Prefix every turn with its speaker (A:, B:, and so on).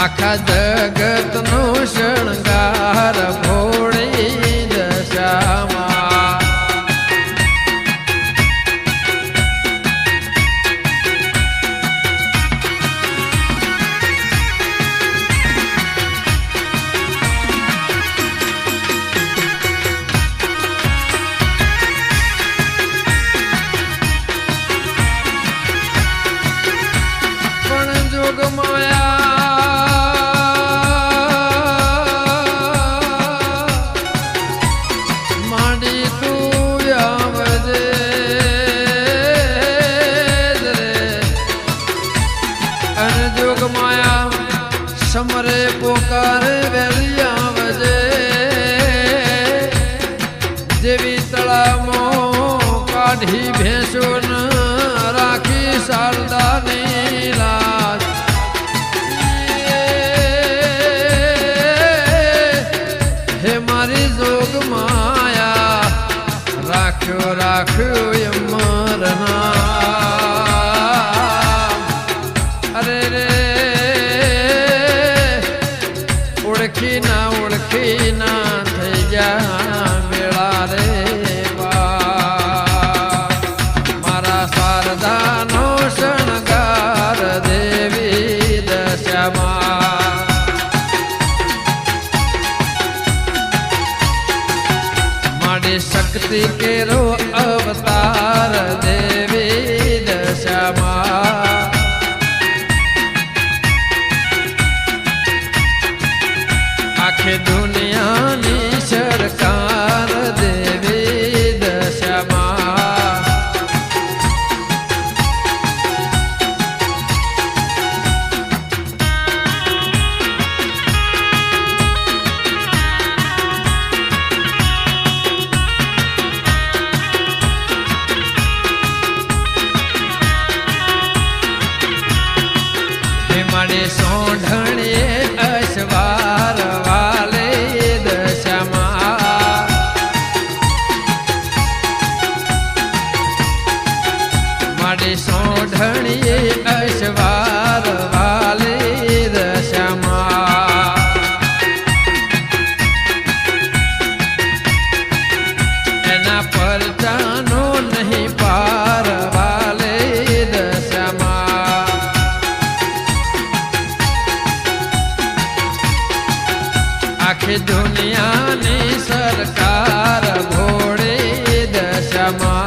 A: આખા જગત નો શણગાર ભોળી દશામાં પણ જોગમાયા સમરે પોકાર વેલિયા વજે જેવી તળામાં કાઢી ભેંસો ન રાખી શારદાની લાજ હે મારી જોગ માયા રાખ્યો રાખ્યો અમરના અરે રે ઓળખી ના થઈ જા મેળા રે મારા શારદાનો શણગાર દેવી દશામાં માડી શક્તિ કેરો અવતાર દેવી દશામાં આખી દુનિયાની સરકાર દેવી દશામાં હે માડી સોંઢણીએ અસવાર સોઢણીએ અસવાર વાલી દશામાં એના પરચાનો નહીં પાર વાલી દશામાં આખી દુનિયાની સરકાર ભોળી દશામાં